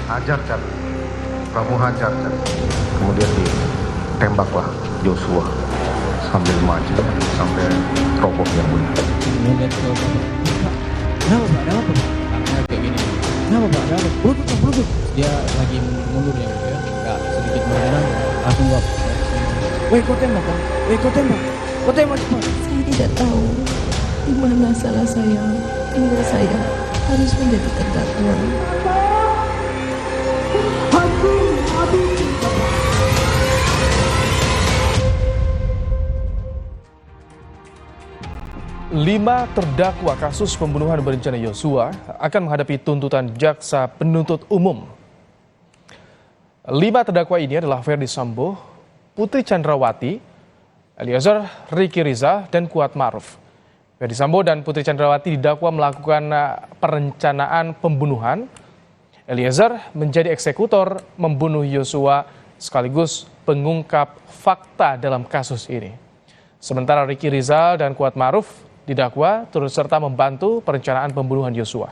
hajar Cat, kamu hajar Cat. Kemudian ditembaklah Joshua sambil maju sampai roboh yang mulia. Kenapa Pak? Kenapa Pak? Kayak gini. Kenapa Pak? Kenapa? Peluk. Dia lagi mundur ya, gitu ya. Nggak sedikit bergerak, langsung gua. Woi, kau tembak Pak. Kau tembak cepat. Saya tidak tahu di mana salah saya hingga saya harus menjadi terdakwa. Lima terdakwa kasus pembunuhan berencana Yosua akan menghadapi tuntutan jaksa penuntut umum. 5 terdakwa ini adalah Ferdy Sambo, Putri Chandrawati, Eliezer, Ricky Rizal, dan Kuat Ma'ruf. Ferdy Sambo dan Putri Chandrawati didakwa melakukan perencanaan pembunuhan. Eliezer menjadi eksekutor membunuh Yosua sekaligus pengungkap fakta dalam kasus ini. Sementara Ricky Rizal dan Kuat Ma'ruf didakwa turut serta membantu perencanaan pembunuhan Yosua.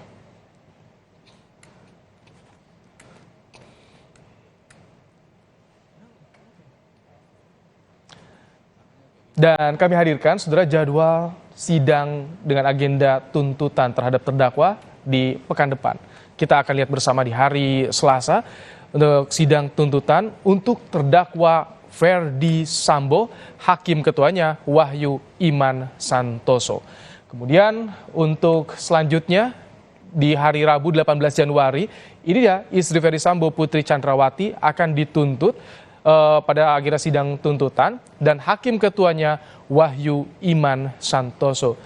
Dan kami hadirkan saudara jadwal sidang dengan agenda tuntutan terhadap terdakwa di pekan depan. Kita akan lihat bersama di hari Selasa untuk sidang tuntutan untuk terdakwa Ferdy Sambo, hakim ketuanya Wahyu Iman Santoso. Kemudian untuk selanjutnya di hari Rabu 18 Januari, ini dia istri Ferdy Sambo, Putri Chandrawati akan dituntut pada agenda sidang tuntutan dan hakim ketuanya Wahyu Iman Santoso.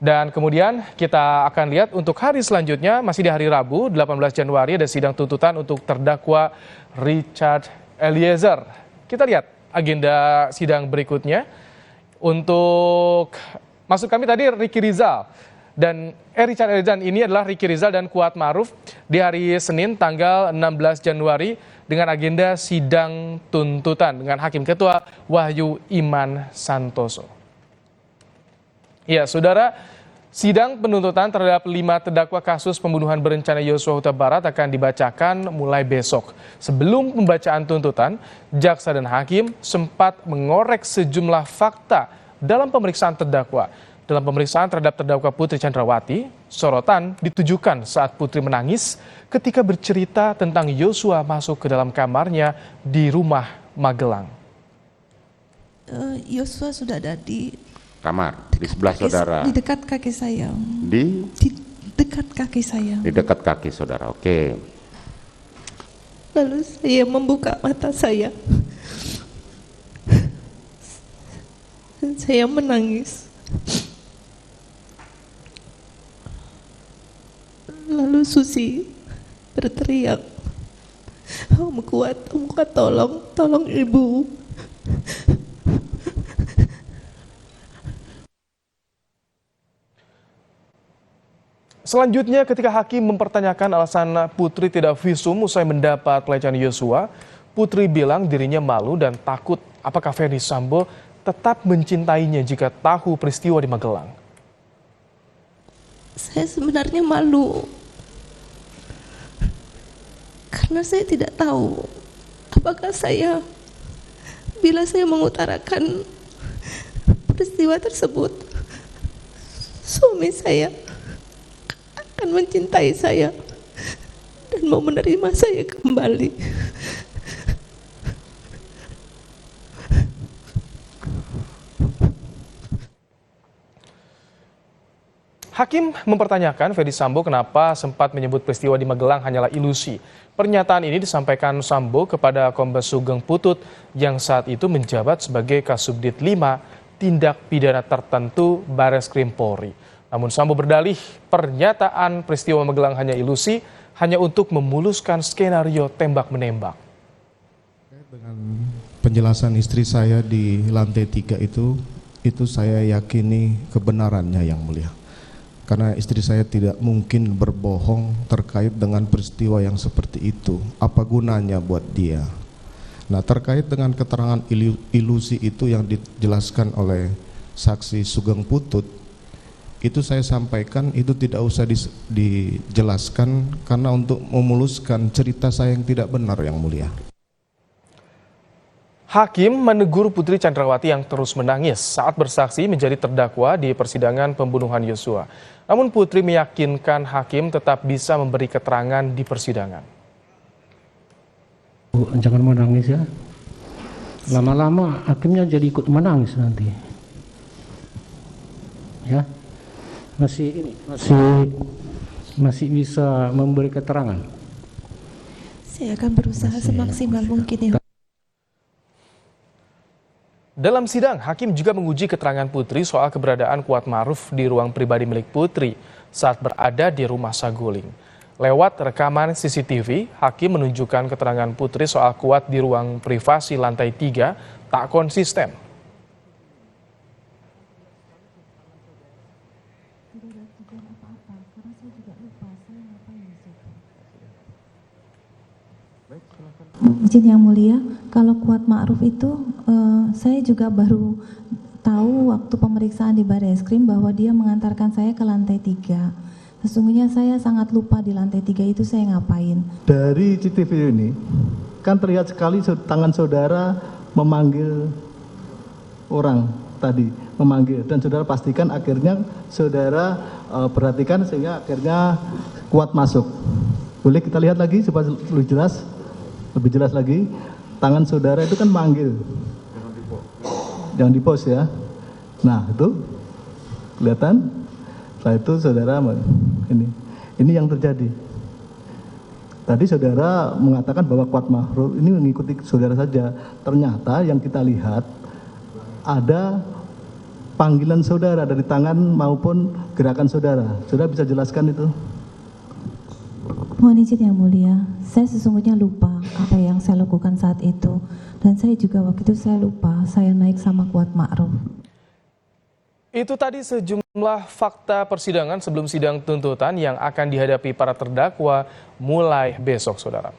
Dan kemudian kita akan lihat untuk hari selanjutnya masih di hari Rabu 18 Januari ada sidang tuntutan untuk terdakwa Richard Eliezer. Kita lihat agenda sidang berikutnya. Untuk maksud kami tadi Ricky Rizal dan Richard Eliezer ini adalah Ricky Rizal dan Kuat Ma'ruf di hari Senin tanggal 16 Januari dengan agenda sidang tuntutan dengan hakim ketua Wahyu Iman Santoso. Ya, saudara, sidang penuntutan terhadap 5 terdakwa kasus pembunuhan berencana Yosua Huta Barat akan dibacakan mulai besok. Sebelum pembacaan tuntutan, jaksa dan hakim sempat mengorek sejumlah fakta dalam pemeriksaan terdakwa. Dalam pemeriksaan terhadap terdakwa Putri Chandrawati, sorotan ditujukan saat Putri menangis ketika bercerita tentang Yosua masuk ke dalam kamarnya di rumah Magelang. Yosua sudah ada di kamar di sebelah saudara, di dekat kaki saya. Di dekat kaki saya. Di dekat kaki saudara. Oke. Lalu saya membuka mata saya. Saya menangis. Lalu Susi berteriak, Om Kuat, tolong ibu. Selanjutnya ketika hakim mempertanyakan alasan Putri tidak visum usai mendapat pelecehan Yosua, Putri bilang dirinya malu dan takut apakah Ferdy Sambo tetap mencintainya jika tahu peristiwa di Magelang. Saya sebenarnya malu karena saya tidak tahu apakah bila saya mengutarakan peristiwa tersebut, suami saya akan mencintai saya dan mau menerima saya kembali. Hakim mempertanyakan Ferdy Sambo kenapa sempat menyebut peristiwa di Magelang hanyalah ilusi. Pernyataan ini disampaikan Sambo kepada Kombes Sugeng Putut yang saat itu menjabat sebagai Kasubdit 5 Tindak Pidana Tertentu Bareskrim Polri. Namun Sambo berdalih pernyataan peristiwa Magelang hanya ilusi, hanya untuk memuluskan skenario tembak-menembak. Dengan penjelasan istri saya di lantai 3 itu saya yakini kebenarannya yang mulia. Karena istri saya tidak mungkin berbohong terkait dengan peristiwa yang seperti itu. Apa gunanya buat dia? Nah, terkait dengan keterangan ilusi itu yang dijelaskan oleh saksi Sugeng Putut, Itu saya sampaikan, itu tidak usah dijelaskan karena untuk memuluskan cerita saya yang tidak benar, Yang Mulia. Hakim menegur Putri Chandrawati yang terus menangis saat bersaksi menjadi terdakwa di persidangan pembunuhan Yosua. Namun Putri meyakinkan hakim tetap bisa memberi keterangan di persidangan. Bu, jangan menangis ya. Lama-lama hakimnya jadi ikut menangis nanti. Ya. Masih bisa memberi keterangan. Saya akan berusaha semaksimal mungkin ya. Dalam sidang, hakim juga menguji keterangan Putri soal keberadaan Kuat Ma'ruf di ruang pribadi milik Putri saat berada di rumah Saguling. Lewat rekaman CCTV, hakim menunjukkan keterangan Putri soal Kuat di ruang privasi lantai 3 tak konsisten. Izin Yang Mulia, kalau Kuat Ma'ruf itu saya juga baru tahu waktu pemeriksaan di Barreskrim bahwa dia mengantarkan saya ke lantai 3. Sesungguhnya saya sangat lupa di lantai 3 itu saya ngapain. Dari CCTV ini kan terlihat sekali tangan saudara memanggil orang tadi, memanggil, dan saudara pastikan akhirnya saudara perhatikan sehingga akhirnya Kuat masuk. Boleh kita lihat lagi supaya lebih jelas lagi, tangan saudara itu kan manggil, jangan di pause ya. Nah itu kelihatan. Setelah itu saudara ini yang terjadi. Tadi saudara mengatakan bahwa Kuat Ma'ruf ini mengikuti saudara saja. Ternyata yang kita lihat ada panggilan saudara dari tangan maupun gerakan saudara. Saudara bisa jelaskan itu? Mohon izin Yang Mulia, saya sesungguhnya lupa apa yang saya lakukan saat itu. Dan saya juga waktu itu saya lupa, saya naik sama Kuat Ma'ruf. Itu tadi sejumlah fakta persidangan sebelum sidang tuntutan yang akan dihadapi para terdakwa mulai besok, saudara.